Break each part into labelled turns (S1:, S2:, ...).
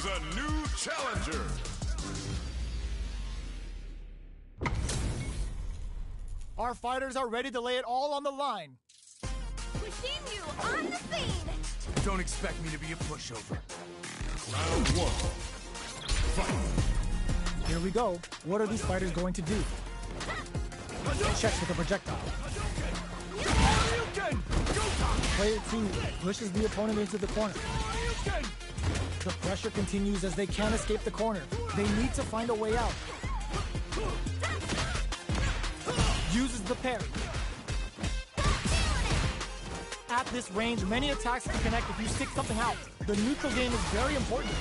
S1: is a new challenger.
S2: Our fighters are ready to lay it all on the line.
S3: Pushinryu on the scene!
S4: Don't expect me to be a pushover.
S1: Round one. Fight.
S2: Here we go. What are these fighters going to do? Checks with a projectile. Player 2 pushes the opponent into the corner. The pressure continues as they can't escape the corner. They need to find a way out. Uses the parry. At this range, many attacks can connect if you stick something out. The neutral game is very important.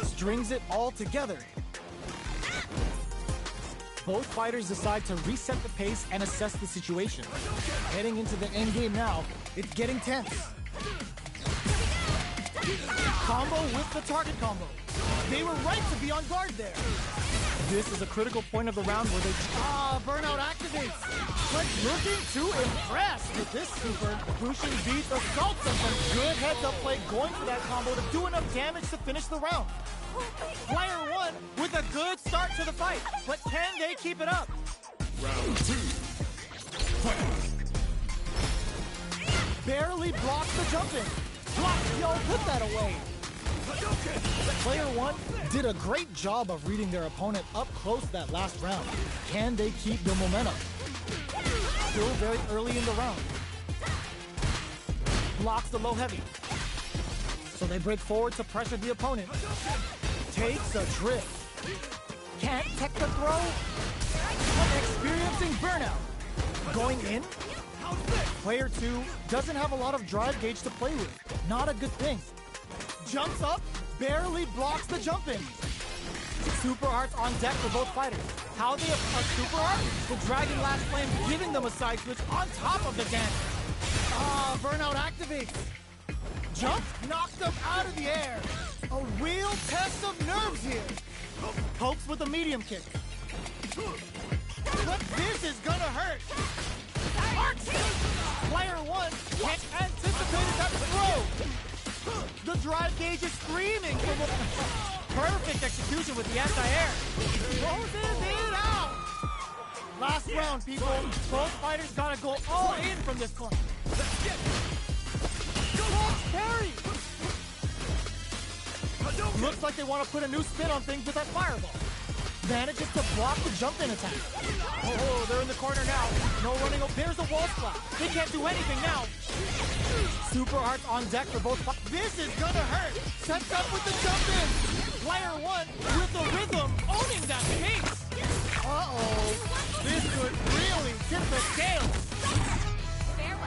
S2: Strings it all together. Both fighters decide to reset the pace and assess the situation. Heading into the end game now, it's getting tense. Combo with the target combo. They were right to be on guard there. This is a critical point of the round where they... burnout activates. But looking to impress with this super. Bushin beats assaults of some good heads-up play, going for that combo to do enough damage to finish the round. Player 1 with a good start to the fight, but can they keep it up?
S1: Round 2. Fight.
S2: Barely blocks the jump in. Block, yo, put that away. Player 1 did a great job of reading their opponent up close that last round. Can they keep the momentum? Still very early in the round. Blocks the low heavy. So they break forward to pressure the opponent. Takes a drift. Can't tech the throw. Experiencing burnout. Going in. Player 2 doesn't have a lot of drive gauge to play with. Not a good thing. Jumps up, barely blocks the jump in. Super arts on deck for both fighters. How they a super art? The Dragon Last Flame giving them a side switch on top of the damage. Burnout activates. Jump knocks them out of the air. A real test of nerves here. Pokes with a medium kick. But this is gonna hurt. Player 1 can't anticipate that throw. The drive gauge is screaming for the perfect execution with the anti-air. Closes it out. Last round, people. Both fighters gotta go all in from this corner. Parry. Looks like they want to put a new spin on things with that fireball. Manages to block the jump-in attack. Oh, they're in the corner now. No running. There's a wall splat. They can't do anything now. Super arts on deck for both. This is gonna hurt. Sets up with the jump-in. Player 1 with the rhythm owning that pace. This could really tip the scales.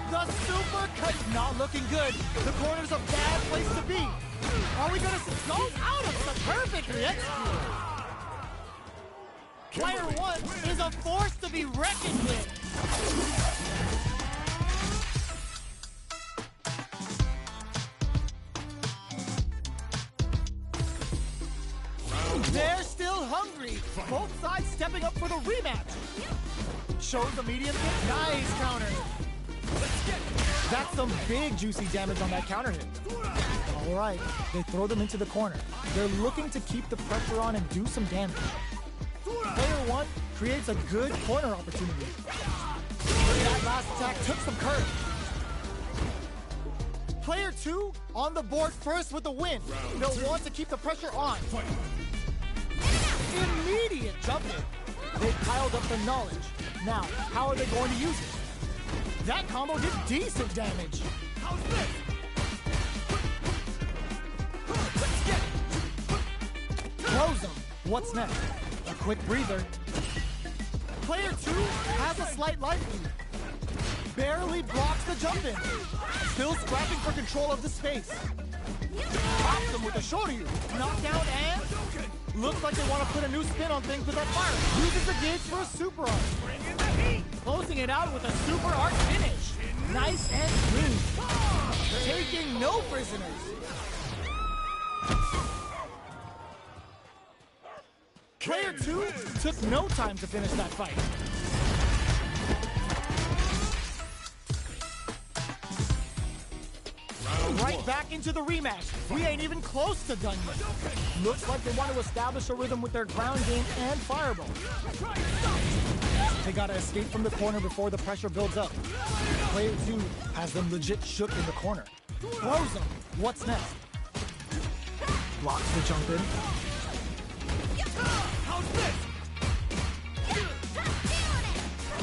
S2: The super cut not looking good. The corner's a bad place to be. Are we gonna see goes out of the perfectly executed? Player 1 is a force to be reckoned with. They're still hungry. Both sides stepping up for the rematch. Shows the medium kick. Nice counter. That's some big juicy damage on that counter hit. All right, they throw them into the corner. They're looking to keep the pressure on and do some damage. Player 1 creates a good corner opportunity. That last attack took some courage. Player 2 on the board first with the win. They'll want to keep the pressure on. Immediate jump in. They piled up the knowledge. Now, how are they going to use it? That combo did decent damage. How's this? Close them. What's next? A quick breather. Player 2 has a slight life lead. Barely blocks the jump in. Still scrapping for control of the space. Pops them with a shoryu. Knockdown and... Looks like they want to put a new spin on things with that fire. Uses the gauge for a super art. Closing it out with a super art finish. Nice and clean. Taking no prisoners. Player 2 took no time to finish that fight. Right Right back into the rematch. We ain't even close to done yet. Looks like they want to establish a rhythm with their ground game and fireball. They gotta escape from the corner before the pressure builds up. Player 2 has them legit shook in the corner. Throws them. What's next? Blocks the jump in.
S4: How's this?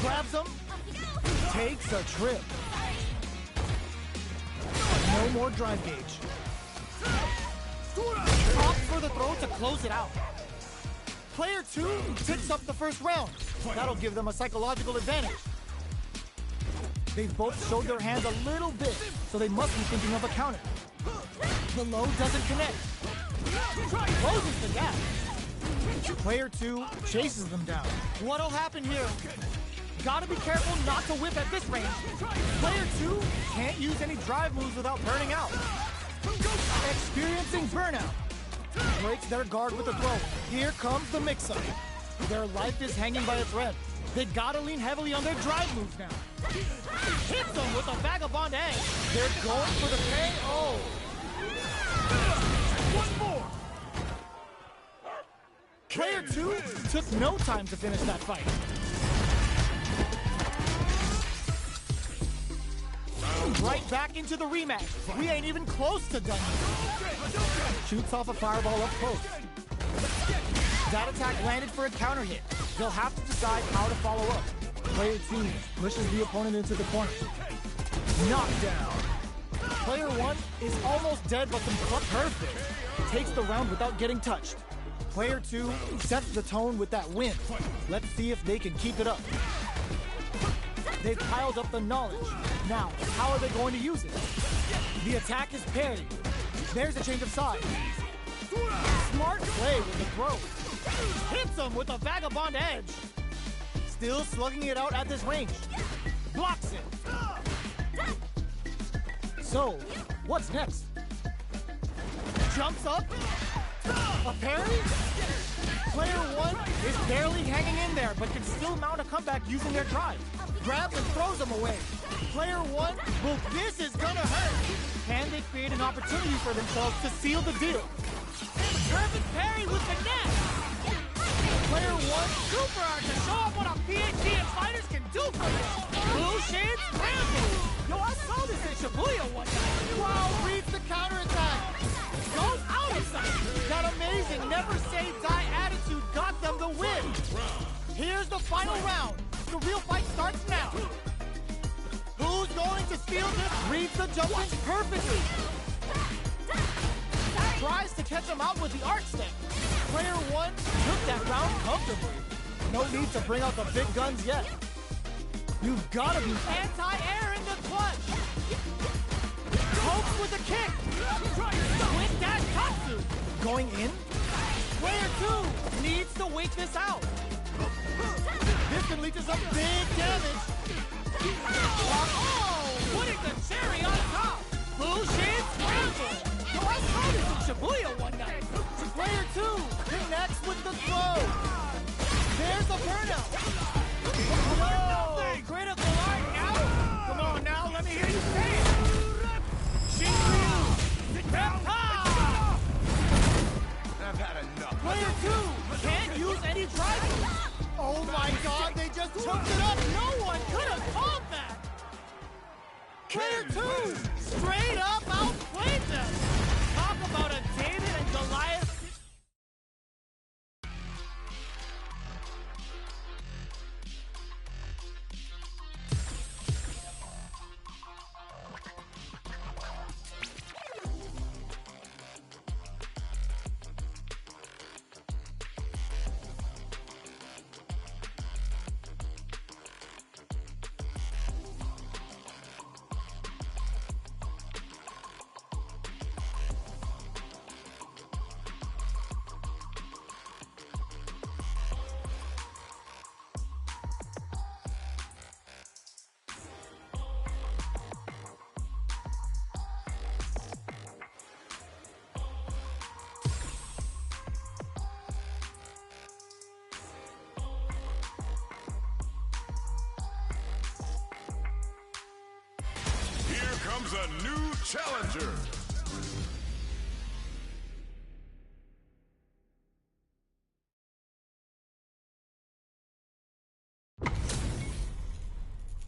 S2: Grabs them. Takes a trip. No more drive gauge. Opts for the throw to close it out. Player 2 picks up the first round. That'll give them a psychological advantage. They've both showed their hands a little bit, so they must be thinking of a counter. The low doesn't connect. Closes the gap. Player 2 chases them down. What'll happen here? Gotta be careful not to whip at this range. Player 2 can't use any drive moves without burning out. Experiencing burnout. Breaks their guard with a throw. Here comes the mix-up. Their life is hanging by a thread. They gotta lean heavily on their drive moves now. Hits them with a vagabond edge. They're going for the KO. One more. Player 2 took no time to finish that fight. Right back into the rematch. We ain't even close to done yet. Shoots off a fireball up close. That attack landed for a counter hit. They'll have to decide how to follow up. Player 2 pushes the opponent into the corner. Knockdown. Player 1 is almost dead, but can perfect. Takes the round without getting touched. Player 2 sets the tone with that win. Let's see if they can keep it up. They've piled up the knowledge. Now, how are they going to use it? The attack is parried. There's a change of sides. Smart play with the throw. Hits him with a vagabond edge. Still slugging it out at this range. Blocks it. So, what's next? Jumps up. A parry? Player 1 is barely hanging in there, but can still mount a comeback using their drive. Grabs and throws them away. Player 1, well, this is gonna hurt. Can they create an opportunity for themselves to seal the deal? Perfect parry with the net. Player 1, super hard to show off what a PhD in fighters can do for them. Blue shades, scramble. Yo, I saw this in Shibuya one night. Wow, reads the counterattack. Goes out of sight. That amazing never say die attitude got them the win. Here's the final round. The real fight starts now. Who's going to steal this? Reads the jump in perfectly. Tries to catch him out with the arc stick. Player 1 took that round comfortably. No need to bring out the big guns yet. You've got to be anti-air in the clutch. Pokes with a kick. With that Katsu. Going in. Player 2 needs to wait this out. This can lead to some big damage. Oh, putting the cherry on top. Blue shade scramble. Yo, I saw this in Shibuya one night. Player 2 connects with the throw. There's a burnout. Whoa, critical art now. Come on now, let me hear you say it.
S4: I've had enough.
S2: Player 2 can't use any drive. Oh my god, they just choked it up. No one could have called that. Player 2 straight up outplayed them. Talk about a David and Goliath.
S1: Here comes a new challenger.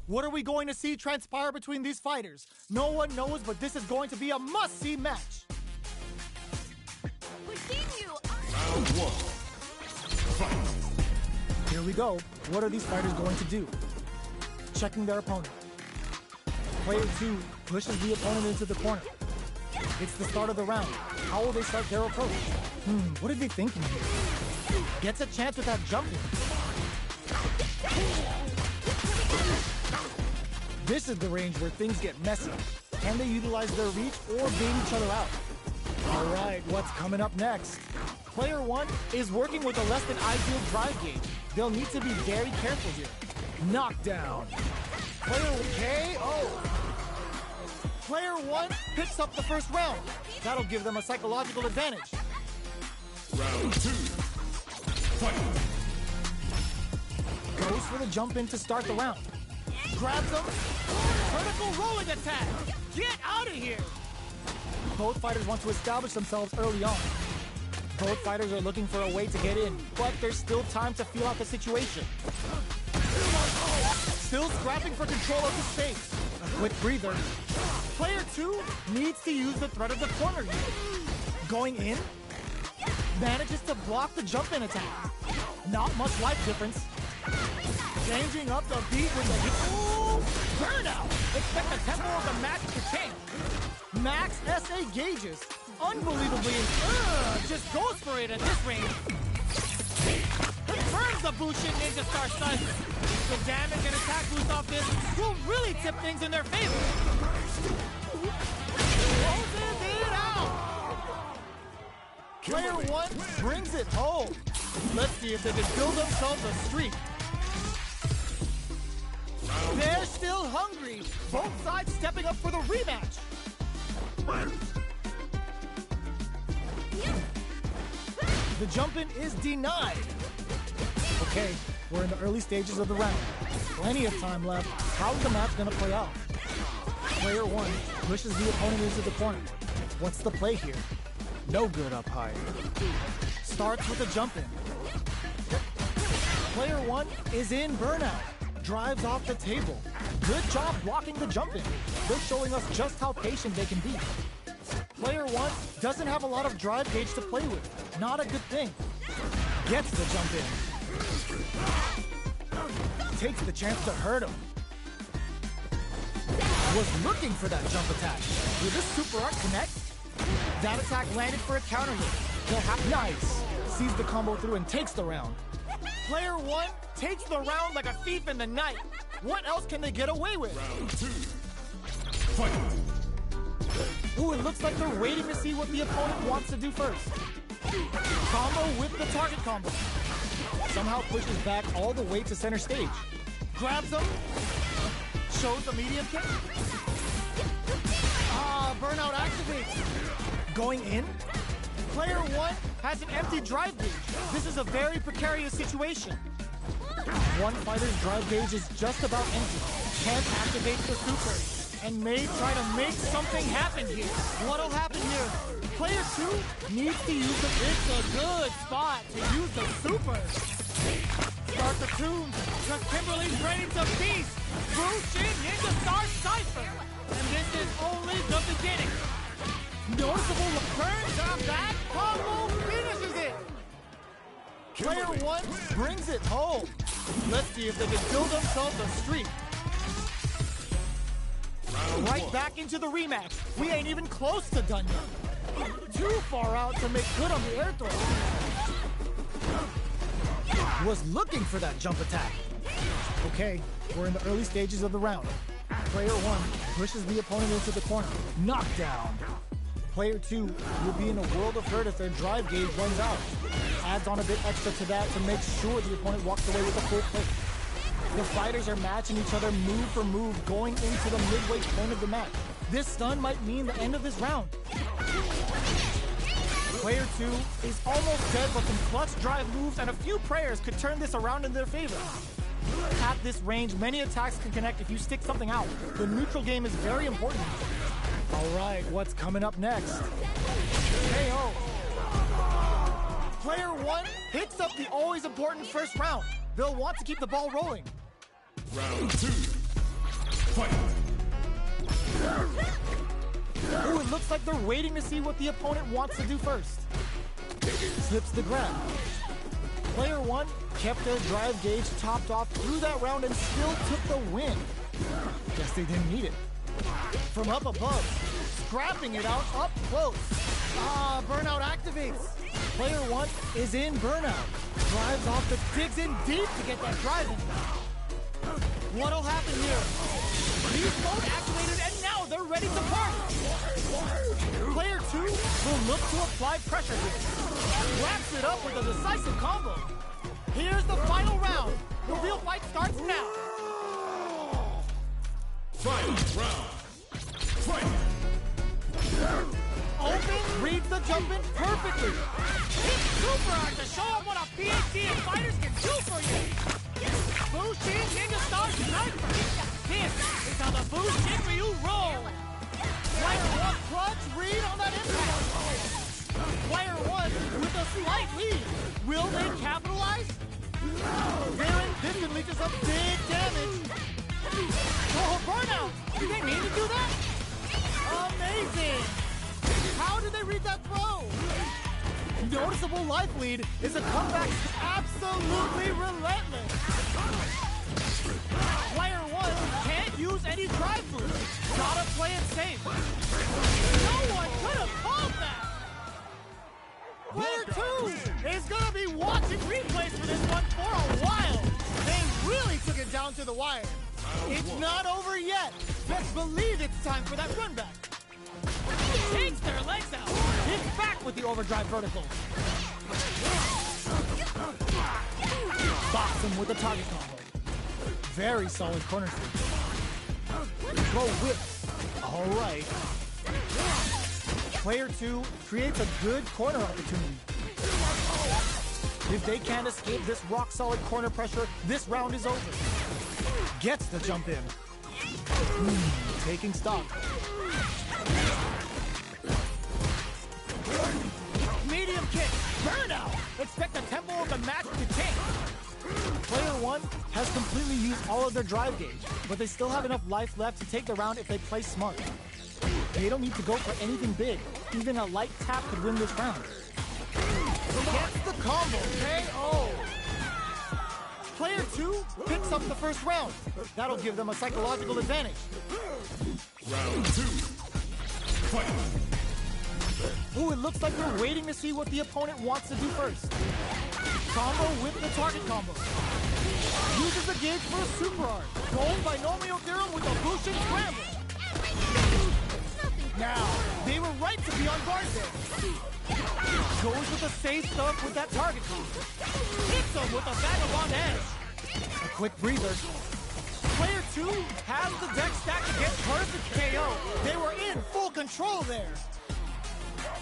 S2: What are we going to see transpire between these fighters? No one knows, but this is going to be a must-see match.
S3: Pushing you
S1: Round one. Fight.
S2: Here we go. What are these fighters going to do? Checking their opponent. Player 2 pushes the opponent into the corner. It's the start of the round. How will they start their approach? What are they thinking here? Gets a chance with that jumping. This is the range where things get messy. Can they utilize their reach or bait each other out? All right, what's coming up next? Player 1 is working with a less than ideal drive gauge. They'll need to be very careful here. Knockdown. Player KO. Player 1 picks up the first round. That'll give them a psychological advantage.
S1: Round 2. Fight.
S2: Goes for the jump in to start the round. Grabs him. Vertical rolling attack. Get out of here. Both fighters want to establish themselves early on. Both fighters are looking for a way to get in, but there's still time to feel out the situation. Still scrapping for control of the space. A quick breather. Player 2 needs to use the threat of the corner here. Going in, manages to block the jump-in attack. Not much life difference. Changing up the beat with the ooh, burnout. Expect the tempo of the match to change. Max SA gauges. Unbelievably, just goes for it at this range. Confirms the Bushin Ninja Star Stun. The damage and attack boost off this will really tip things in their favor. Closes it out. Player 1 brings it home. Let's see if they can build themselves a streak. They're still hungry. Both sides stepping up for the rematch. The jump-in is denied. Okay, we're in the early stages of the round. Plenty of time left. How's the match gonna play out? Player 1 pushes the opponent into the corner. What's the play here? No good up high. Starts with a jump-in. Player 1 is in burnout. Drives off the table. Good job blocking the jump-in. They're showing us just how patient they can be. Player 1 doesn't have a lot of drive gauge to play with. Not a good thing. Gets the jump in. Takes the chance to hurt him. Was looking for that jump attack. Will this super art connect? That attack landed for a counter hit. They'll have nice. Sees the combo through and takes the round. Player 1 takes the round like a thief in the night. What else can they get away with?
S1: Round 2. Fight.
S2: Ooh, it looks like they're waiting to see what the opponent wants to do first. Combo with the target combo. Somehow pushes back all the way to center stage. Grabs him. Shows the medium kick. Burnout activates. Going in. Player 1 has an empty drive gauge. This is a very precarious situation. One fighter's drive gauge is just about empty. Can't activate the super. And may try to make something happen here. What'll happen here? Player 2 needs to use the... It's a good spot to use the super. Start the tune. The Kimberly's ready to feast. Bushin Ninja Star Cypher. And this is only the beginning. Noticeable return to that combo finishes it. Player 1 brings it home. Let's see if they can build themselves a streak. Right back into the rematch. We ain't even close to done yet. Too far out to make good on the air throw. Was looking for that jump attack. Okay, we're in the early stages of the round. Player 1 pushes the opponent into the corner. Knockdown. Player 2 will be in a world of hurt if their drive gauge runs out. Adds on a bit extra to that to make sure the opponent walks away with a full plate. The fighters are matching each other move for move going into the midway point of the match. This stun might mean the end of this round. Player 2 is almost dead, but some clutch drive moves and a few prayers could turn this around in their favor. At this range, many attacks can connect if you stick something out. The neutral game is very important. All right, what's coming up next? KO. Player 1 picks up the always important first round. They'll want to keep the ball rolling.
S1: Round 2. Fight!
S2: Ooh, it looks like they're waiting to see what the opponent wants to do first. Slips the grab. Player 1 kept their drive gauge topped off through that round and still took the win. Guess they didn't need it. From up above, scrapping it out up close. Ah, burnout activates. Player 1 is in burnout. Drives off the digs in deep to get that drive in. What'll happen here? Beast mode activated and now they're ready to party. Player 2 will look to apply pressure here. Wraps it up with a decisive combo. Here's the final round. The real fight starts now.
S1: Final round! Fight!
S2: Open, reads the jump in perfectly. Hit super hard to show them what a PhD in fighters can do for you. Bushin Ninja Star Sniper. This is how the Bushin Ryu roll. Player 1 clutch read on that impact. Player 1 with a slight lead. Will they capitalize? Their inhibition leaches up big damage. Oh, burnout! Did they mean to do that? Amazing! How did they read that throw? Noticeable life lead is a comeback absolutely relentless. Player 1 can't use any drive boost. Gotta play it safe. No one could have called that! Player 2 is gonna be watching replays for this one for a while. They really took it down to the wire. It's not over yet. Best believe it's time for that run back. Takes their legs out. Hits back with the overdrive vertical. Box him with the target combo. Very solid corner sweep. Go whip. All right. Player 2 creates a good corner opportunity. If they can't escape this rock-solid corner pressure, this round is over. Gets the jump in. Taking stock. Medium kick. Burnout. Expect the tempo of the match to tank. Player 1 has completely used all of their drive gauge, but they still have enough life left to take the round if they play smart. They don't need to go for anything big. Even a light tap could win this round. Gets the combo. KO. Player 2 picks up the first round. That'll give them a psychological advantage.
S1: Round 2. Fight!
S2: Ooh, it looks like they're waiting to see what the opponent wants to do first. Combo with the target combo. Uses the gauge for a super art. Going binomial theorem with a Bushin scramble. Now, they were right to be on guard there. Goes with the safe stuff with that target combo. Hits them with a vagabond edge. A quick breather. Player 2 has the deck stacked to get perfect KO. They were in full control there.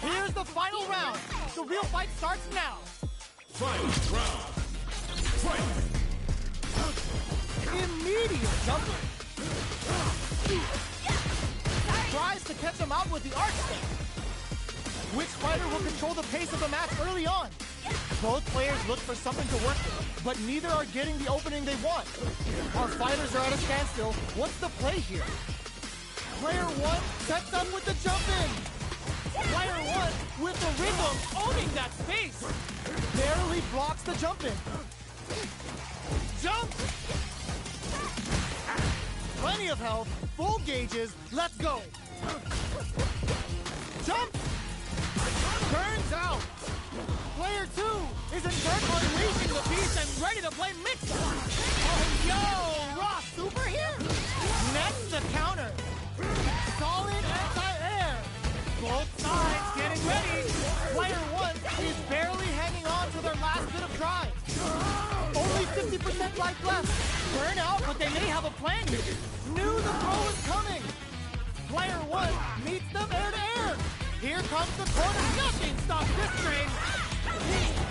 S2: Here's the final round. The real fight starts now.
S1: Final round! Fight!
S2: Immediate jumper. Tries to catch him out with the arch step. Which fighter will control the pace of the match early on? Both players look for something to work with, but neither are getting the opening they want. Our fighters are at a standstill. What's the play here? Player 1 sets up with the jump in. Player 1 with the rhythm owning that space. Barely blocks the jump in. Jump! Plenty of health, full gauges, let's go. Jump! Burns out. Player 2 is in turn unleashing the beast and ready to play mix-up. Oh, yo, raw super here. Next, the counter. Solid anti-air. Both sides getting ready. Player 1 is barely hanging on to their last bit of drive. Only 50% life left. Burn out, but they may have a plan here. Knew the throw was coming. Player 1 meets them air to air. Here comes the corner. Nothing stops this train.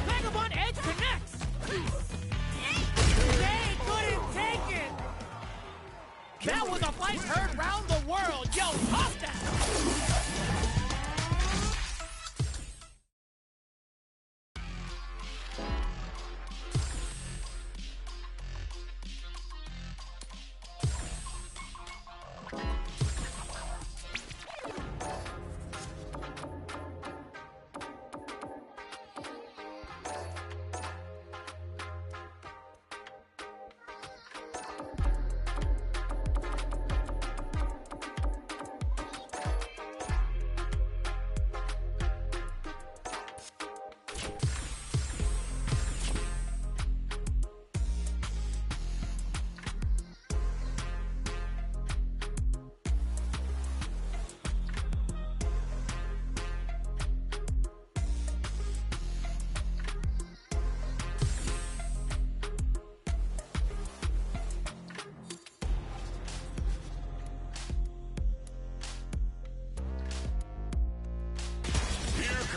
S2: Vagabond Edge connects. They couldn't take it. That was a fight heard round the world. Yo, pop that.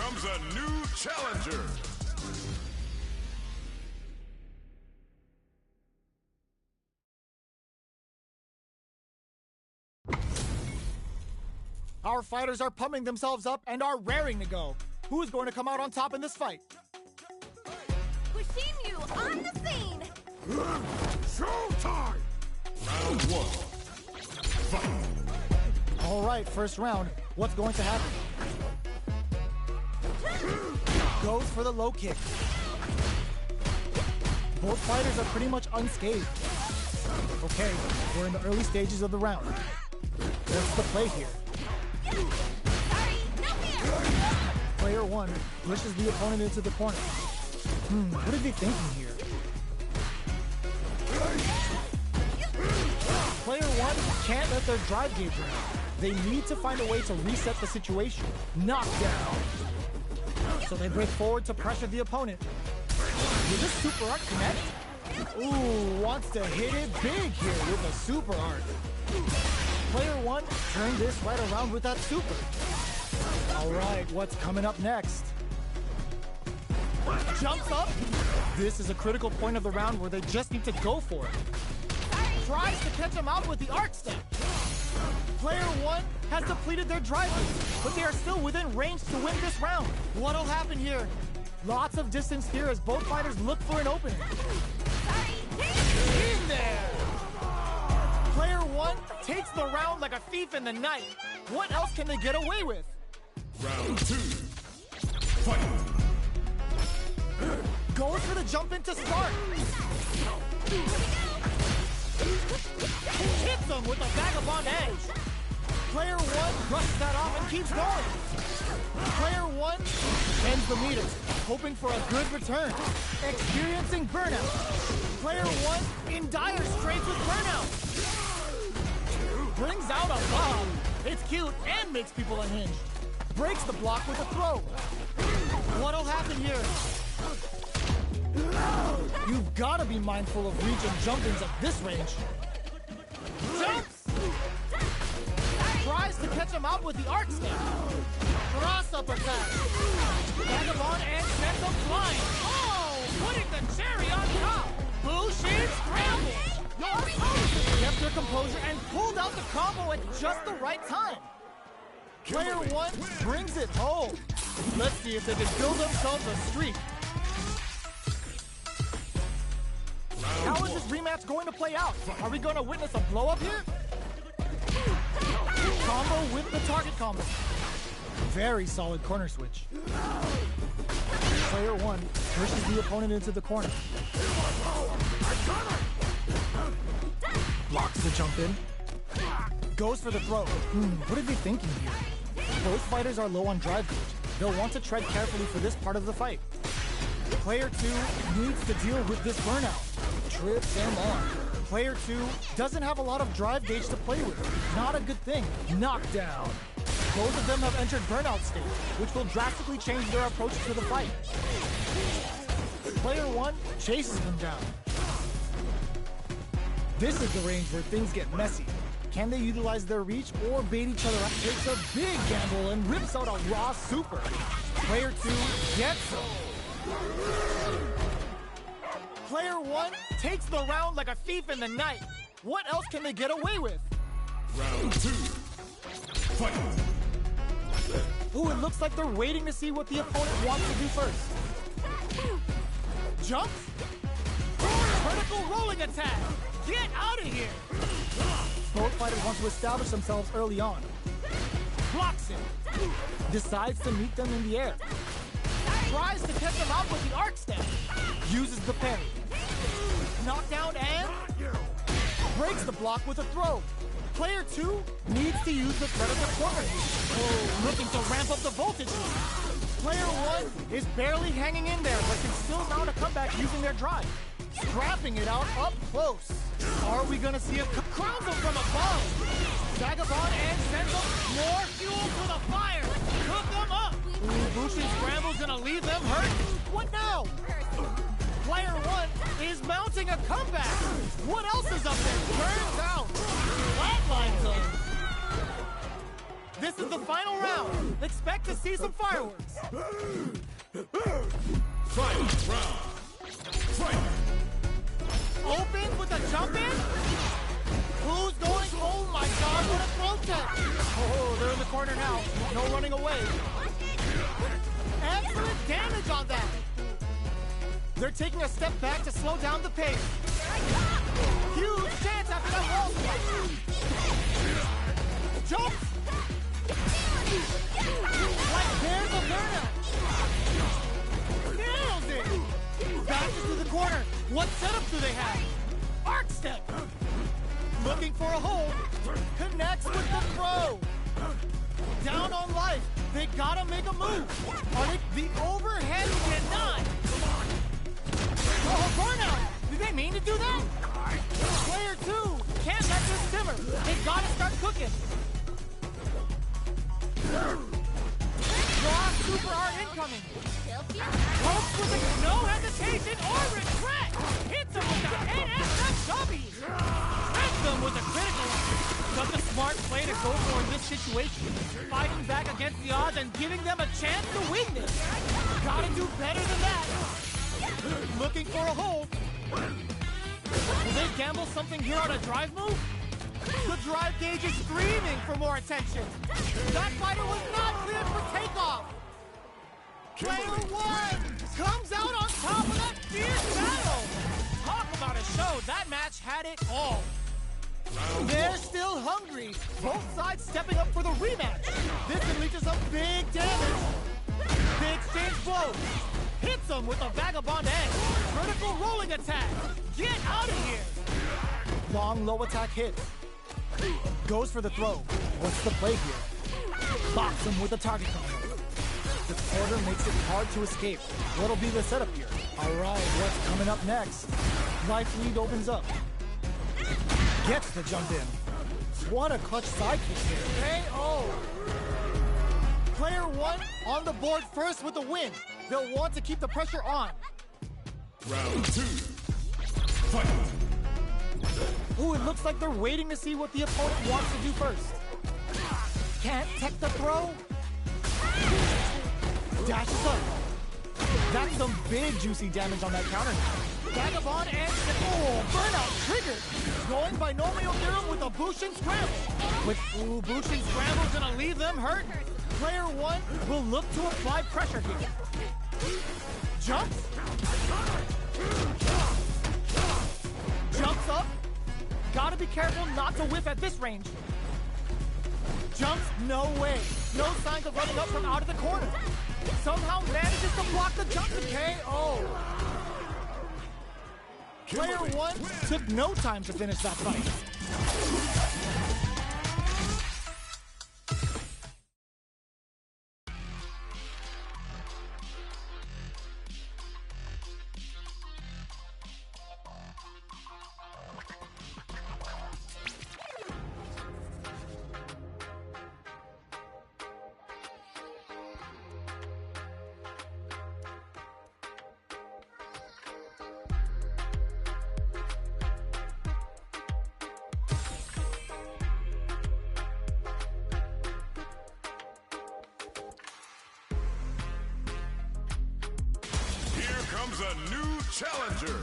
S1: comes a new challenger.
S2: Our fighters are pumping themselves up and are raring to go. Who is going to come out on top in this fight?
S3: Pushing you on the scene.
S1: Showtime! Round one. Fight!
S2: All right, first round. What's going to happen? Goes for the low kick. Both fighters are pretty much unscathed. Okay, we're in the early stages of the round. What's the play here?
S3: Sorry, no fear.
S2: Player one pushes the opponent into the corner. What are they thinking here? Player one can't let their drive gauge run out. They need to find a way to reset the situation. Knockdown. So they break forward to pressure the opponent. Will this super art connect? Ooh, wants to hit it big here with a super art. Player one turned this right around with that super. All right, what's coming up next? Jumps up. This is a critical point of the round where they just need to go for it. Tries to catch him out with the arc step. Player one has depleted their drive, but they are still within range to win this round. What'll happen here? Lots of distance here as both fighters look for an opening. In there! Player one takes the round like a thief in the night. What else can they get away with?
S1: Round two. Fight!
S2: Goes for the jump in to start. Hits him with a vagabond edge. Player one brushes that off and keeps going. Player one ends the meter, hoping for a good return. Experiencing burnout. Player one in dire straits with burnout. Brings out a bomb. It's cute and makes people unhinged. Breaks the block with a throw. What'll happen here? You've got to be mindful of reach and jump-ins at this range. Jumps! Tries to catch him out with the arc step. Cross uppercut. Vagabond and sends him flying. Oh, putting the cherry on top. Bushin scramble. Your opponent kept their composure and pulled out the combo at just the right time. Player one brings it home. Let's see if they can build themselves a streak. How is this rematch going to play out? Are we going to witness a blow-up here? Combo with the target combo. Very solid corner switch. Player one pushes the opponent into the corner. Blocks the jump in. Goes for the throw. What are they thinking here? Both fighters are low on drive gauge. They'll want to tread carefully for this part of the fight. Player two needs to deal with this burnout. Trips them on. Player two doesn't have a lot of drive gauge to play with. Not a good thing. Knockdown. Both of them have entered burnout stage, which will drastically change their approach to the fight. Player one chases them down. This is the range where things get messy. Can they utilize their reach or bait each other up? Takes a big gamble and rips out a raw super. Player two gets him. Player one takes the round like a thief in the night. What else can they get away with?
S1: Round two. Fight!
S2: Ooh, it looks like they're waiting to see what the opponent wants to do first. Jumps. Vertical rolling attack. Get out of here. Both fighters want to establish themselves early on. Blocks it. Decides to meet them in the air. Tries to catch them out with the arc step. Uses the parry. Knockdown and breaks the block with a throw. Player two needs to use the threat of the corner. Oh, looking to ramp up the voltage. Player one is barely hanging in there, but can still mount a comeback using their drive. Scrapping it out up close. Are we gonna see a crowns him from above? Vagabond and sends up more fuel to the fire. Cook them up. Bushin Scramble's gonna leave them hurt. What now? Player one is mounting a comeback. What else is up there? Turns out, flatlines him. This is the final round. expect to see some fireworks.
S1: Final round. Fight!
S2: Open with a jump in? Who's going? Oh my god, what a throw tech! Oh, they're in the corner now. No running away. Excellent damage on that. They're taking a step back to slow down the pace. Huge chance after that wall split. Jumps! Like there's a burnout. Nails it! Bounces to the corner. What setup do they have? Arc step! Looking for a hole. Connects with the throw. Down on life. They gotta make a move. On it, the overhead cannot. Oh, burnout! Did they mean to do that? Player 2 can't let this simmer. They gotta start cooking. Raw super art incoming. Pokes with it, no hesitation or regret. Hits him with the NSFW. Hits them with a critical. Such a smart play to go for in this situation. Fighting back against the odds and giving them a chance to win this. Gotta do better than that. Looking for a hole. Will they gamble something here on a drive move? The drive gauge is screaming for more attention. That fighter was not cleared for takeoff. Player 1 comes out on top of that fierce battle. Talk about a show. That match had it all. They're still hungry. Both sides stepping up for the rematch. This can lead to some big damage. They exchange blows. Hits him with a vagabond edge. Vertical rolling attack. Get out of here. Long low attack hits. Goes for the throw. What's the play here? Box him with a target combo. The quarter makes it hard to escape. What'll be the setup here? Alright, what's coming up next? Life lead opens up. Gets the jump in. What a clutch sidekick here. KO! Player 1 on the board first with the win. They'll want to keep the pressure on.
S1: Round 2. Fight!
S2: Ooh, it looks like they're waiting to see what the opponent wants to do first. Can't tech the throw. Dashes up. That's some big juicy damage on that counter now. Vagabond and burnout triggered. Going binomial theorem with a Bushin scramble. Bushin scramble's gonna leave them hurt. Player 1 will look to apply pressure here. Jumps. Jumps up. Gotta be careful not to whiff at this range. Jumps, no way. No signs of running up from out of the corner. Somehow manages to block the jump and KO. Player 1 took no time to finish that fight.
S1: Comes a new challenger.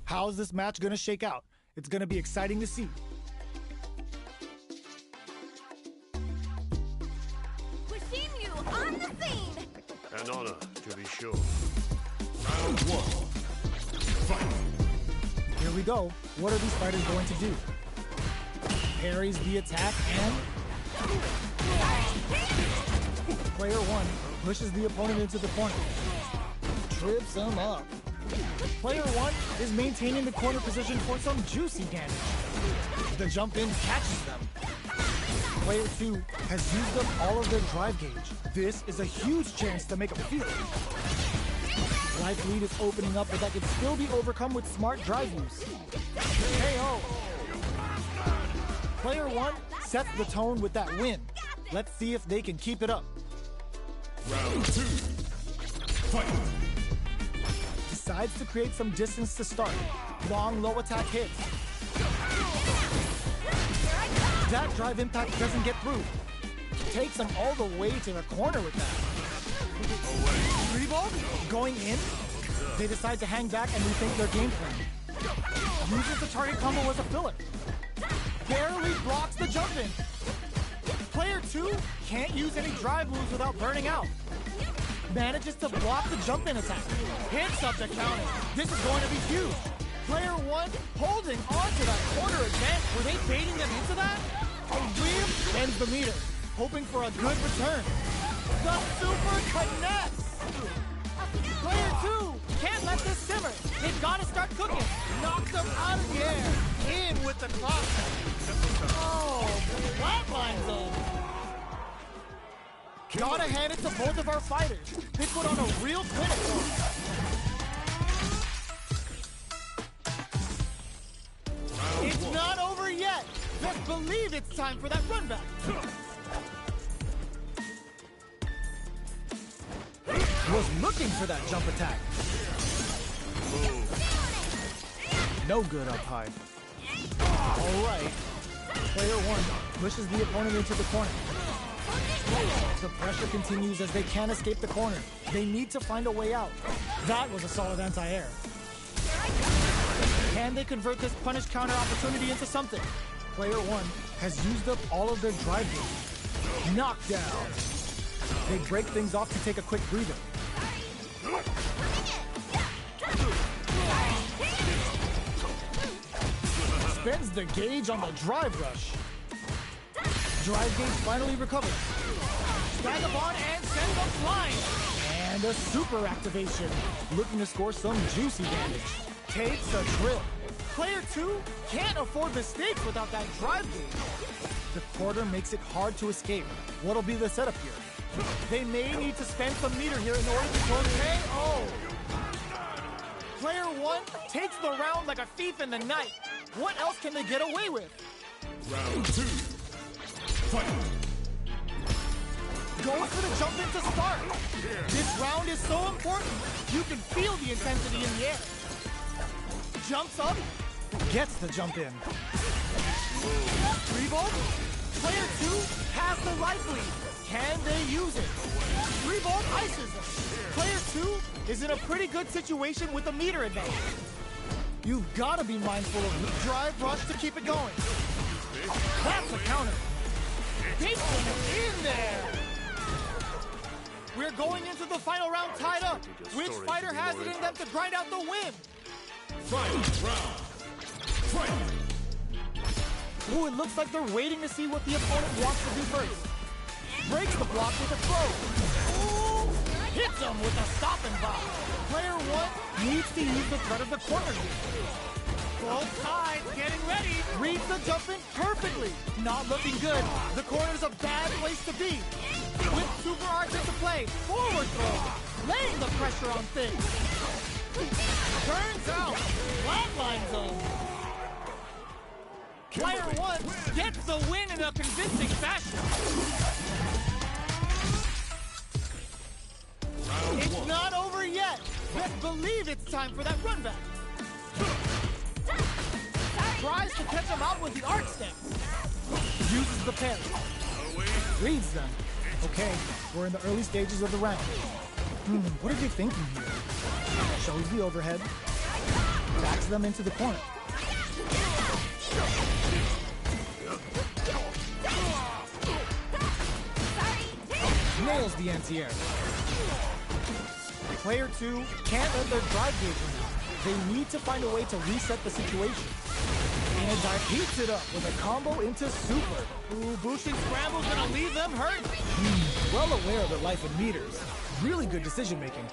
S2: How's this match gonna shake out? It's gonna be exciting to see.
S3: On the scene!
S5: An honor, to be sure.
S1: Round 1. Fight!
S2: Here we go. What are these fighters going to do? Parries the attack and... Player 1 pushes the opponent into the corner. Trips him up. Player 1 is maintaining the corner position for some juicy damage. The jump in catches them. Player 2 has used up all of their drive gauge. This is a huge chance to make a feel. Life lead is opening up, but that can still be overcome with smart drive use. KO. Player one sets the tone with that win. Let's see if they can keep it up.
S1: Round two. Fight.
S2: Decides to create some distance to start. Long, low attack hits. That drive impact doesn't get through. Takes them all the way to the corner with that. Vivo going in. They decide to hang back and rethink their game plan. Uses the target combo as a filler. Barely blocks the jump in. Player two can't use any drive moves without burning out. Manages to block the jump in attack. Hits up the counter. This is going to be huge. Player one holding on to that corner advance. Were they baiting them into that? A wheel ends the meter, hoping for a good return. The super connects. Player two can't let this simmer. They've got to start cooking. Knocks them out of the air. In with the cross. Oh, flatline zone. Gotta hand it to both of our fighters. They put on a real clinic for us. It's not over yet. Best believe it's time for that run back. Was looking for that jump attack. No good up high. All right. Player one pushes the opponent into the corner. The pressure continues as they can't escape the corner. They need to find a way out. That was a solid anti-air. Can they convert this punish counter opportunity into something? Player one has used up all of their drive moves. Knockdown. They break things off to take a quick breather. Spends the gauge on the drive rush. Drive gauge finally recovers. Vagabond and sends them flying. And a super activation. Looking to score some juicy damage. Takes a trip. Player two can't afford mistakes without that drive gauge. The quarter makes it hard to escape. What'll be the setup here? They may need to spend some meter here in order to close KO. Player one takes the round like a thief in the night. What else can they get away with?
S1: Round two. Fight.
S2: Goes for the jump in to start. This round is so important. You can feel the intensity in the air. Jumps up, gets the jump in. Revolt. Player two has the life lead. Can they use it? Revolt ices them. Player two is in a pretty good situation with a meter advantage. You've got to be mindful of the drive rush to keep it going. That's a counter. Takes them in there. We're going into the final round tied up. Which fighter has it in them to grind out the win?
S1: Final round. Fight.
S2: Ooh, it looks like they're waiting to see what the opponent wants to do first. Breaks the block with a throw. Ooh, hits him with a stop and pop. Player one needs to use the threat of the corner here. Both sides getting ready. Reads the jump in perfectly. Not looking good. The corner's a bad place to be. With super arch into play. Forward throw. Laying the pressure on things. Turns out. Flatline zone. Player one gets the win in a convincing fashion. It's not over yet. Best believe it's time for that run back. Tries to catch him out with the arc step. Uses the parry. Reads them. Okay, we're in the early stages of the round. What are they thinking here? Shows the overhead. Backs them into the corner. Nails the anti-air. Player two can't let their drive gauge run out. They need to find a way to reset the situation. And dive heats it up with a combo into super. Ooh, boosting scramble's gonna leave them hurt. Well aware of their life in meters. Really good decision making.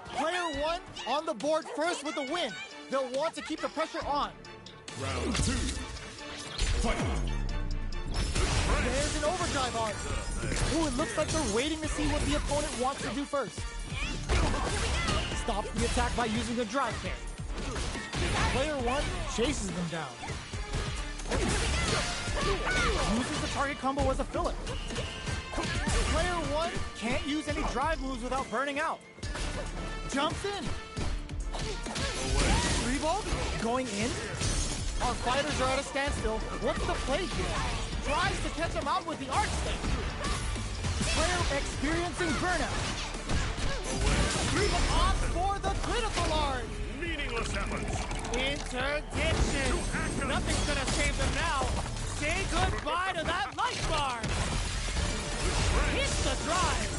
S2: Player one on the board first with a win. They'll want to keep the pressure on.
S1: Round two. Fight.
S2: There's an overdrive arc. Ooh, it looks like they're waiting to see what the opponent wants to do first. Stops the attack by using a drive parry. Player one chases them down. Uses the target combo as a filler. Player 1 can't use any drive moves without burning out. Jumps in. Revolt going in. Our fighters are at a standstill. What's the play here? Tries to catch him out with the arc stick. Player experiencing burnout. Revolt opts for the critical art.
S5: Meaningless efforts.
S2: Interdiction. Nothing's gonna save them now. Say goodbye to that light bar. Hits the drive.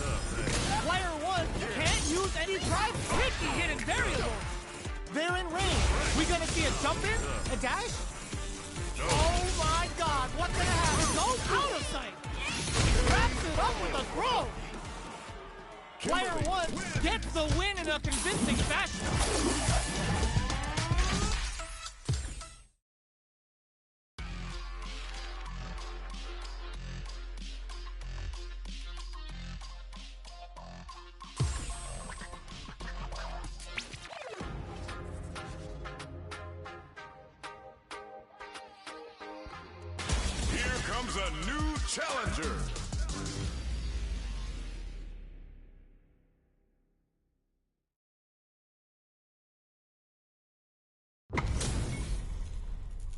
S2: Player 1 can't use any drive. Tricky hidden variables. They're in range. We gonna see a jump in? A dash? Oh my god, what's gonna happen? Go out of sight. Wraps it up with a throw. Player 1 gets the win in a convincing fashion.
S1: Here comes a new challenger.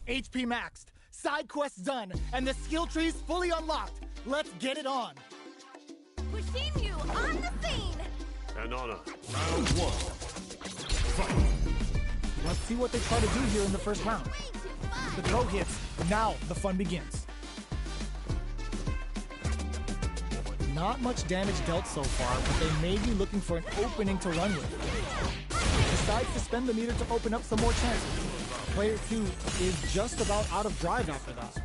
S2: HP maxed, side quests done, and the skill tree's fully unlocked. Let's get it on.
S3: We've seen you on the scene.
S5: An honor.
S1: Round 1. Fight.
S2: Let's see what they try to do here in the first round. The throw hits, now the fun begins. Not much damage dealt so far, but they may be looking for an opening to run with. Decides to spend the meter to open up some more chances. Player 2 is just about out of drive after that.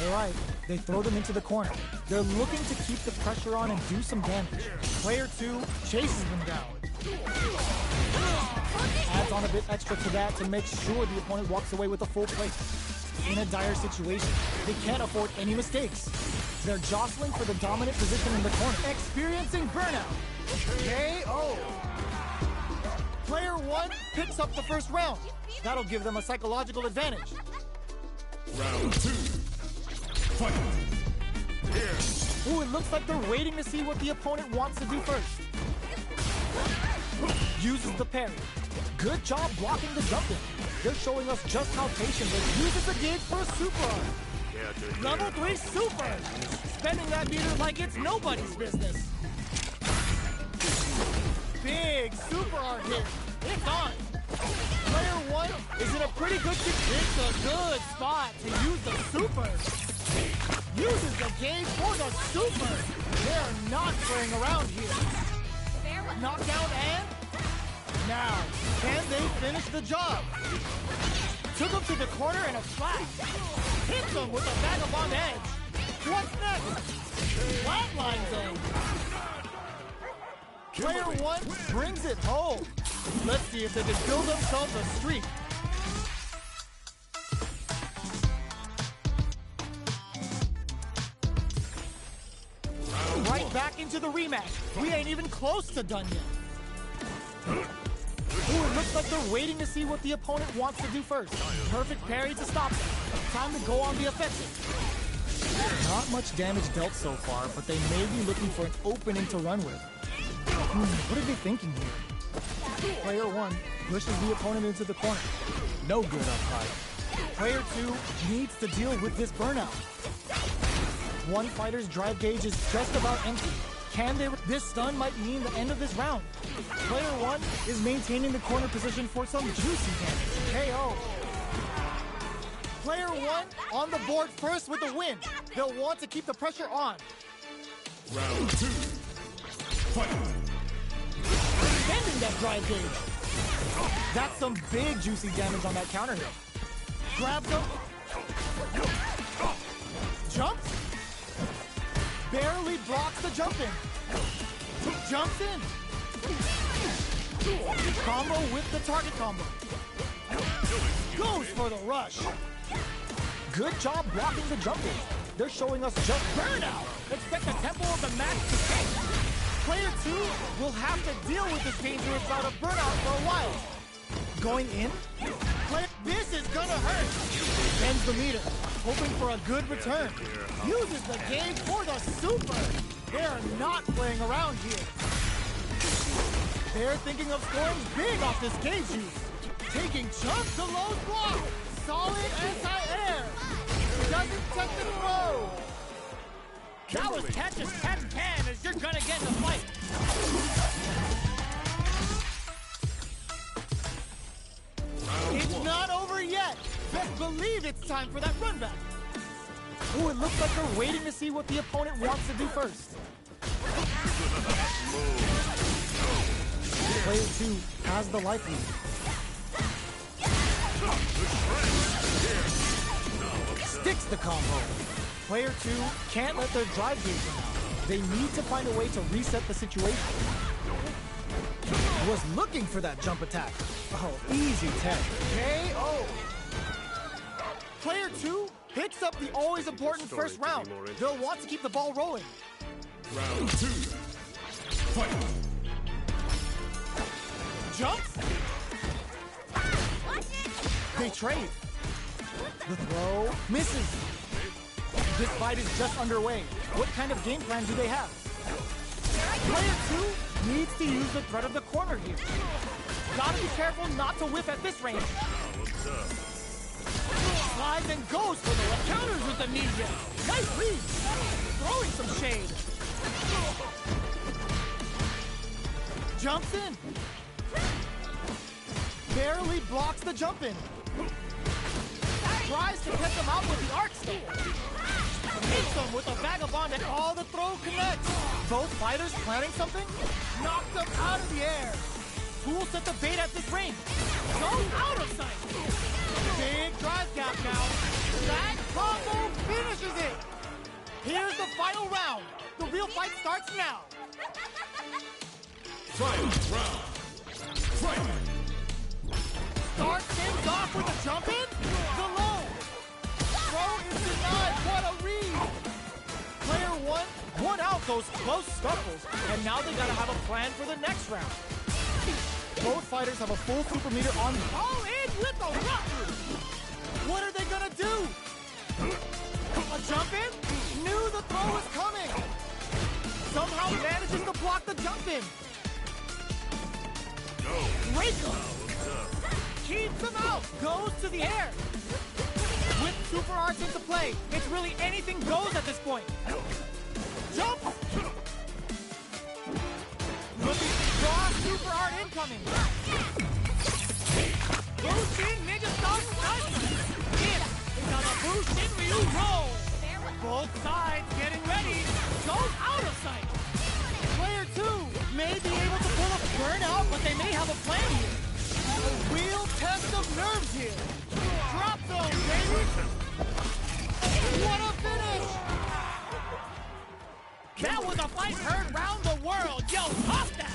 S2: Alright, they throw them into the corner. They're looking to keep the pressure on and do some damage. Player 2 chases them down. Adds on a bit extra to that to make sure the opponent walks away with a full plate. In a dire situation, they can't afford any mistakes. They're jostling for the dominant position in the corner. Experiencing burnout. KO. Player 1 picks up the first round. That'll give them a psychological advantage.
S1: Round 2. Fight.
S2: Ooh, it looks like they're waiting to see what the opponent wants to do first. Uses the parry. Good job blocking the jump in. They're showing us just how patient they uses the gauge for a super art. Level 3 super! Spending that meter like it's nobody's business. Big super art hit. It's on. Player 1 is in a pretty good situation. It's a good spot to use the super. Uses the gauge for the super. They're not playing around here. Knockdown and... Now, can they finish the job? Took him to the corner and a flash. Hits him with a vagabond edge. What's next? Flatlines him. Player 1 brings it home. Let's see if they can build themselves a streak. Right back into the rematch. We ain't even close to done yet. Ooh, it looks like they're waiting to see what the opponent wants to do first. Perfect parry to stop them. Time to go on the offensive. Not much damage dealt so far, but they may be looking for an opening to run with. What are they thinking here? Player 1 pushes the opponent into the corner. No good upside. Player 2 needs to deal with this burnout. One fighter's drive gauge is just about empty. Can they? This stun might mean the end of this round. Player 1 is maintaining the corner position for some juicy damage. KO. Player 1 on the board first with the win. They'll want to keep the pressure on.
S1: Round 2. Fight.
S2: Extending that drive gauge. That's some big juicy damage on that counter hit. Grabs him. Jumps. Barely blocks the jump in. Jumps in. Combo with the target combo. Goes for the rush. Good job blocking the jump in. They're showing us just burnout. Expect the tempo of the match to change. Player 2 will have to deal with this dangerous bout of burnout for a while. Going in. This is gonna hurt. Ends the meter. hoping for a good return. Uses the game for the super. They're not playing around here. They're thinking of scoring big off this gauge use. Taking jump to low block. Solid anti-air. Doesn't take the throw.
S6: That was catch as 10 can as you're gonna get in the fight.
S2: It's not over yet. Best believe it's time for that run back. Oh, it looks like they're waiting to see what the opponent wants to do first. Player 2 has the life lead. Sticks the combo. Player 2 can't let their drive gauge run out. They need to find a way to reset the situation. Was looking for that jump attack. Oh, easy 10. KO. Player 2 picks up the always important first round. They'll want to keep the ball rolling.
S1: Round 2. Fight.
S2: Jumps. They trade. The throw misses. This fight is just underway. What kind of game plan do they have? Player 2 needs to use the threat of the corner here. Gotta be careful not to whiff at this range. Slides and goes for the counters with the knee jab. Nice read. Throwing some shade. Jumps in. Barely blocks the jump in. Tries to catch him out with the arc steel. Hits him with a vagabond and all the throw connects. Both fighters planning something? Knocked him out of the air. Who will set the bait at this range? Goes out of sight. Big drive gap now. That combo finishes it. Here's the final round. The real fight starts now.
S1: Final round. Fight.
S2: Starts things off with a jump in. The low. Throw is denied. What a read. Player 1 won out those close scuffles, and now they gotta have a plan for the next round. Both fighters have a full super meter on them. All in with the rock. What are they gonna do? A jump in? Knew the throw was coming. Somehow manages to block the jump in. Rake him. Keeps him out. Goes to the air. With super arts into play, it's really anything goes at this point. Jump! Looking to draw super art incoming. Bushin Ninja Stone Stun! It's on a Bushin Ryu roll! Both sides getting ready. Goes out of sight. Player 2 may be able to pull a burnout, but they may have a plan here. A real test of nerves here. Drop zone, baby! What a finish!
S6: That was a fight heard round the world. Yo, pop that!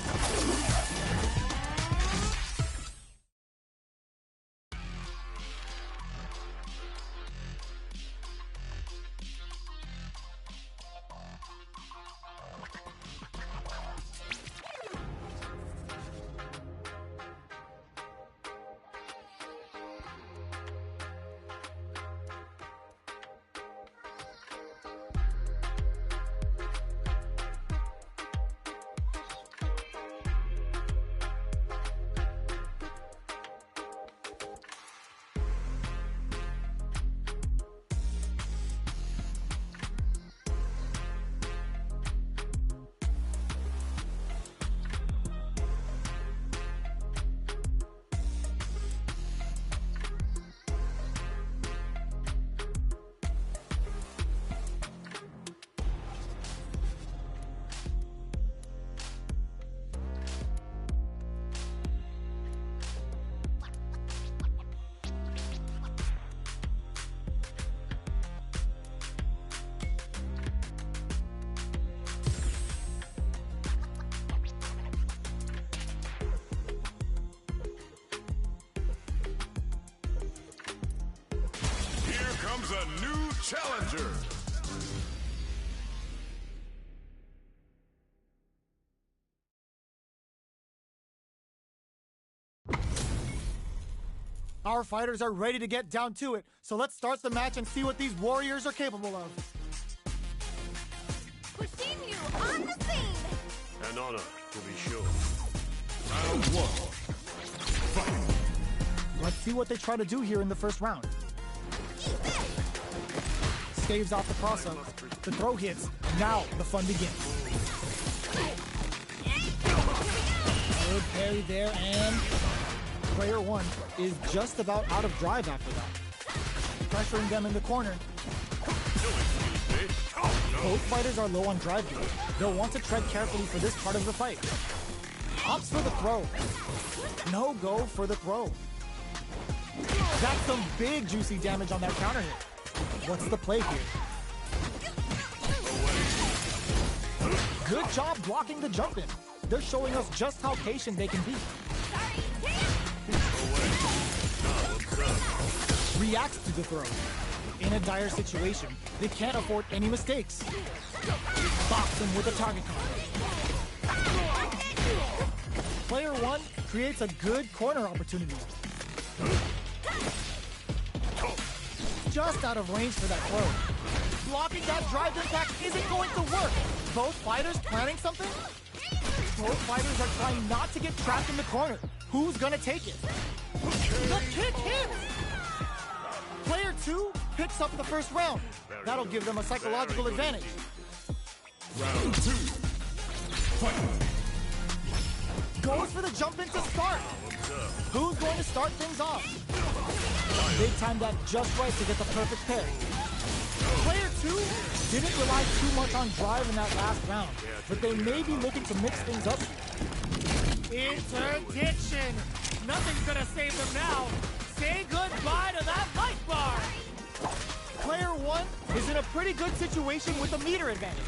S1: Comes a new challenger.
S2: Our Our fighters are ready to get down to it, so let's start the match and see what these warriors are capable of.
S3: Pushing on the scene!
S5: An honor, to be sure.
S1: Round one. Fight.
S2: Let's see what they try to do here in the first round. Staves off the cross-up. The throw hits. Now the fun begins. Good parry there, and player one is just about out of drive after that. Pressuring them in the corner. Both fighters are low on drive gauge. They'll want to tread carefully for this part of the fight. Opts for the throw. No go for the throw. That's some big juicy damage on that counter hit. What's the play here? Good job blocking the jump in. They're showing us just how patient they can be. Reacts to the throw. In a dire situation, they can't afford any mistakes. Box him with a target combo. Player one creates a good corner opportunity. Just out of range for that throw. Blocking that drive impact isn't going to work. Both fighters planning something? Both fighters are trying not to get trapped in the corner. Who's gonna take it? The kick hits! Player two picks up the first round. That'll give them a psychological advantage.
S1: Round two. Fight.
S2: Goes for the jump in to start. Who's going to start things off? They timed that just right to get the perfect pair. Player two didn't rely too much on drive in that last round, but they may be looking to mix things up.
S6: Interdiction! Nothing's gonna save them now. Say goodbye to that light bar!
S2: Player one is in a pretty good situation with a meter advantage.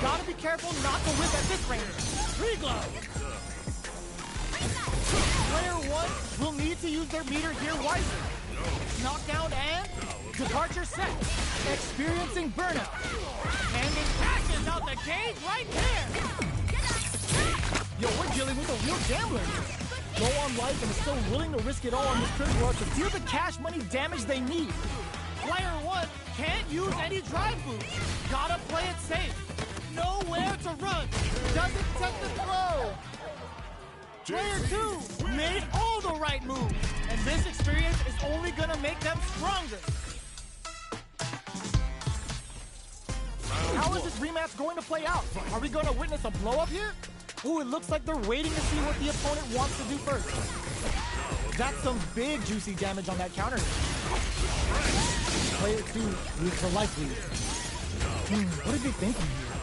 S2: Gotta be careful not to whip at this range.
S6: Free glove!
S2: Player one will need to use their meter here wisely. Knockdown and departure set. Experiencing burnout.
S6: And it cashes out the gauge right there!
S2: Yo, we're dealing with a real gambler. Low on life and is still willing to risk it all on this critical rush to deal the cash money damage they need.
S6: Player one can't use any drive boost. Gotta play it safe. Nowhere to run.
S2: Doesn't take the throw.
S6: Player two made all the right moves. And this experience is only gonna make them stronger.
S2: How is this rematch going to play out? Are we going to witness a blow-up here? Ooh, it looks like they're waiting to see what the opponent wants to do first. That's some big juicy damage on that counter. Player two with the life lead. What are they thinking here?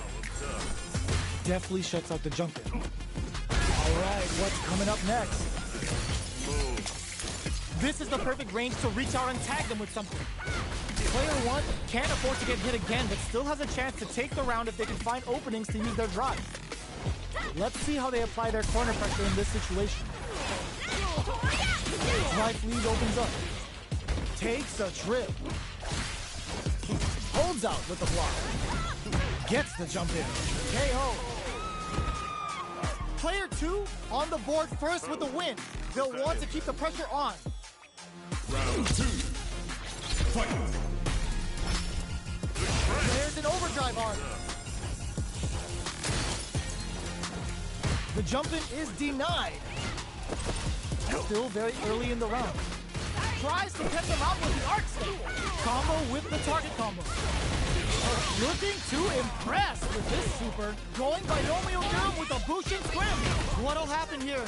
S2: Definitely shuts out the jump in. Alright, what's coming up next? This is the perfect range to reach out and tag them with something. Player one can't afford to get hit again, but still has a chance to take the round if they can find openings to use their drive. Let's see how they apply their corner pressure in this situation. Life lead opens up. Takes a trip. Holds out with the block. Gets the jump in. KO. Player two on the board first with the win. They'll want to keep the pressure on.
S1: Round two. Fight.
S2: There's an overdrive arc. The jump in is denied. Still very early in the round. Tries to catch them out with the arc step. Combo with the target combo. Looking to impress with this super. Going by Romeo Durham with a Bushin Scrim. What'll happen here?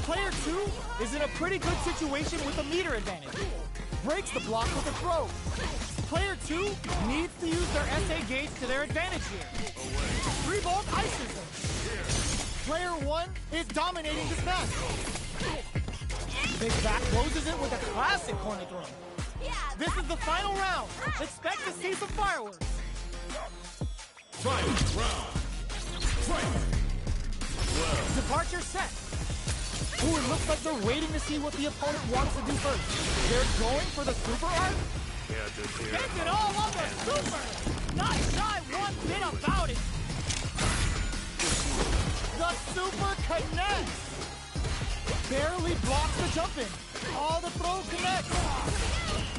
S2: Player two is in a pretty good situation with a meter advantage. Breaks the block with a throw. Player two needs to use their SA gauge to their advantage here. 3-bolt ices them. Player one is dominating this match. Big back closes it with a classic corner throw. This is the final round. Expect to see some fireworks.
S1: Fight. Round. Fight.
S2: Departure set. Ooh, it looks like they're waiting to see what the opponent wants to do first. They're going for the super arc?
S6: Take it all on the super! Not shy one bit about it!
S2: The super connects! Barely blocks the jump in. All the throw connects.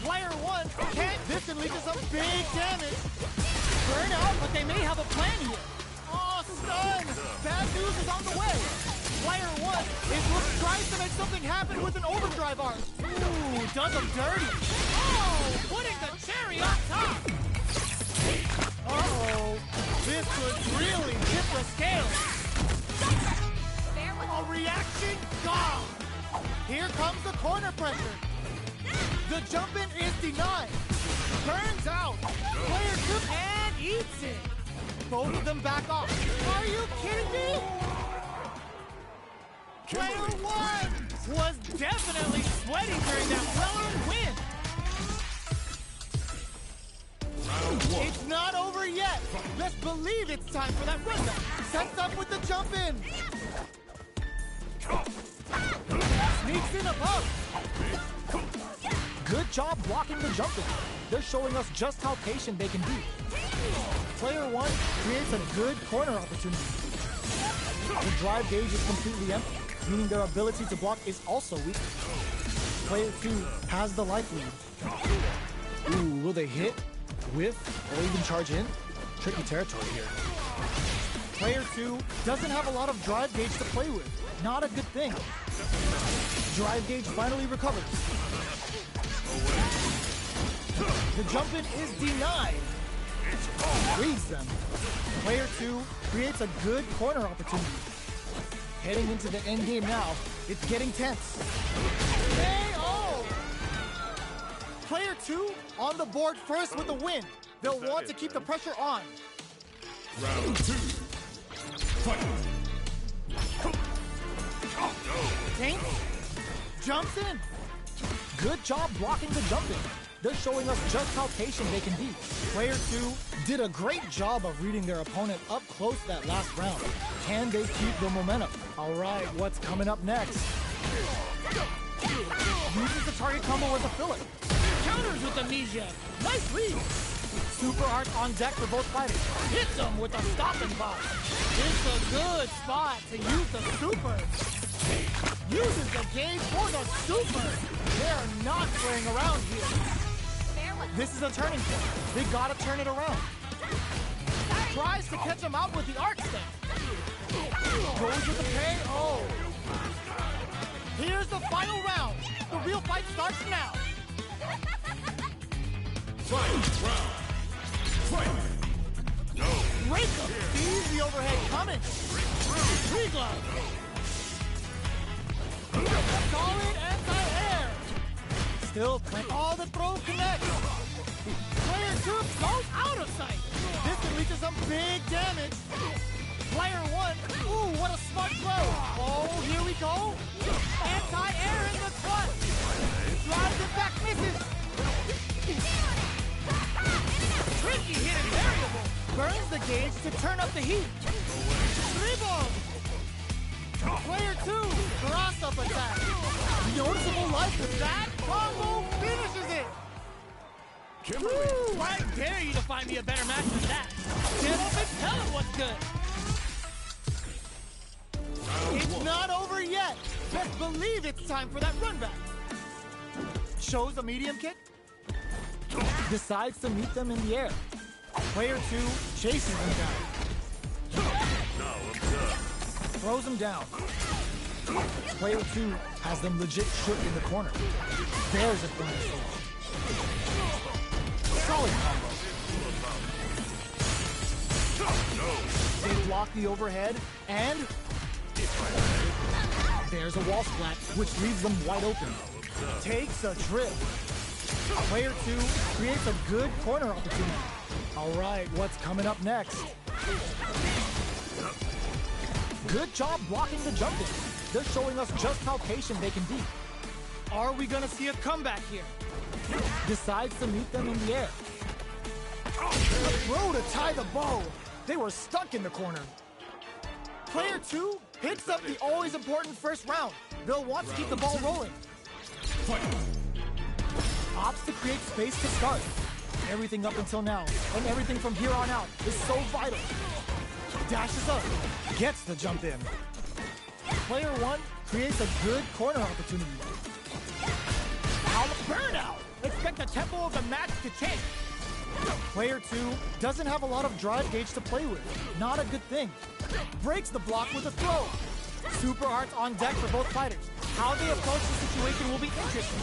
S2: Player one can't. This can lead to some big damage.
S6: Burn out, but they may have a plan here.
S2: Oh, stun! Bad news is on the way. Player one tries to make something happen with an overdrive arc.
S6: Ooh, does them dirty. Oh, putting the cherry on top.
S2: Uh-oh. This could really tip the scale. A reaction gone. Here comes the corner pressure. The jump in is denied. Turns out. Player two
S6: And eats it.
S2: both of them back off. Are you kidding me?
S6: Player one was definitely sweating during that well-earned win.
S1: Round one.
S2: It's not over yet. Let's believe it's time for that run back. Sets up with the jump in. Sneaks in above. Good job blocking the jump in. They're showing us just how patient they can be. Player one creates a good corner opportunity. The drive gauge is completely empty, meaning their ability to block is also weak. Player two has the life lead. Ooh, will they hit, whiff, or even charge in? Tricky territory here. Player two doesn't have a lot of drive gauge to play with. Not a good thing. Drive gauge finally recovers. The jump in is denied. Reads them. Player two creates a good corner opportunity. Heading into the end game now, it's getting tense. KO! Player two on the board first with the win. They'll want to keep the pressure on.
S1: Round two. Fight.
S2: Tank jumps in. Good job blocking the jump in. They're showing us just how patient they can be. Player two did a great job of reading their opponent up close that last round. Can they keep the momentum? All right, what's coming up next? Uses the target combo as a filler.
S6: Counters with amnesia. Nice lead.
S2: Super art on deck for both fighters.
S6: Hits them with a stopping box. It's a good spot to use the super.
S2: Uses the gauge for the super. They're not playing around here. This is a turning point. They gotta turn it around. Tries to catch him out with the arc step. Goes with the KO. Here's the final round. The real fight starts now.
S1: Fight. Round. Fight.
S2: Rake him. Sees the overhead coming.
S6: Tree glove.
S2: Solid anti-air. Still playing. All the throw connects. Player two goes out of sight. This can lead to some big damage. Player one. Ooh, what a smart throw. Oh, here we go. Anti-air in the front. Drives it back, misses.
S6: Tricky hidden variable.
S2: Burns the gauge to turn up the heat. Vivo. Player two, cross-up attack. Noticeable life with that combo finishes it.
S6: Woo, I dare you to find me a better match than that. Gentlemen, tell him what's good.
S2: It's not over yet. Let's believe it's time for that run back. Shows a medium kick. Decides to meet them in the air. Player two chases them down.
S5: Now observe.
S2: Throws them down. Player two has them legit shook in the corner. There's a corner stage. Solid combo. They block the overhead, and there's a wall splat, which leaves them wide open. Takes a trip. Player two creates a good corner opportunity. All right, what's coming up next? Good job blocking the jump in. They're showing us just how patient they can be.
S6: Are we gonna see a comeback here?
S2: Decides to meet them in the air. A throw to tie the bow. They were stuck in the corner. Player two picks up the always important first round. They'll want to keep the ball rolling.
S1: Fight.
S2: Opts to create space to start. Everything up until now, and everything from here on out, is so vital. Dashes up, gets the jump in. Player one creates a good corner opportunity.
S6: tempo of the match to change.
S2: Player 2 doesn't have a lot of drive gauge to play with. Not a good thing. Breaks the block with a throw. Super hearts on deck for both fighters. How they approach the situation will be interesting.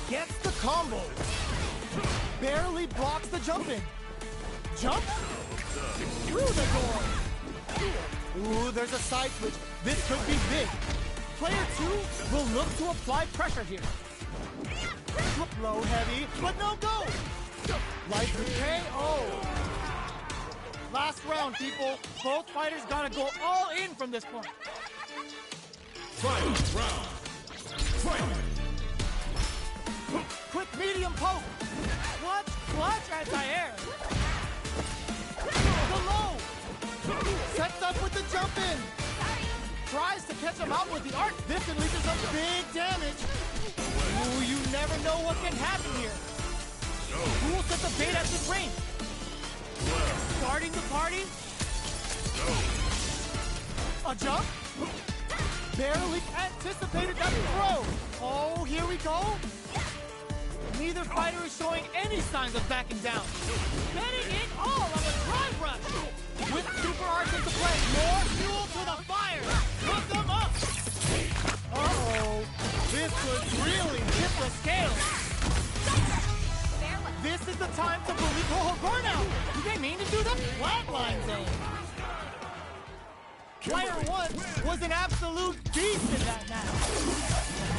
S2: Gets the combo. Barely blocks the jump in. Jump through the door. Ooh, there's a side switch. This could be big. Player 2 will look to apply pressure here. Low heavy, but no go. Light KO.
S6: Last round, people. Both fighters gotta go all in from this point.
S1: Final round. Fight!
S6: Quick medium poke. What? Clutch anti-air. The low.
S2: Sets up with the jump in. Tries to catch him out with the arc. This unleashes some big damage.
S6: Ooh, you never know what can happen here. Who will set the bait at this range? Starting the party?
S2: A jump. Barely anticipated that throw.
S6: Oh, here we go. Neither fighter is showing any signs of backing down. Betting it all on a drive rush. With super arts into play, more fuel to the fire. Hook them up.
S2: Uh-oh. This could really
S6: Tip the scale.
S2: This is the time to believe. Oh, burnout!
S6: Did they mean to do that?
S2: Flatline zone. Player 1 was an absolute beast in that match.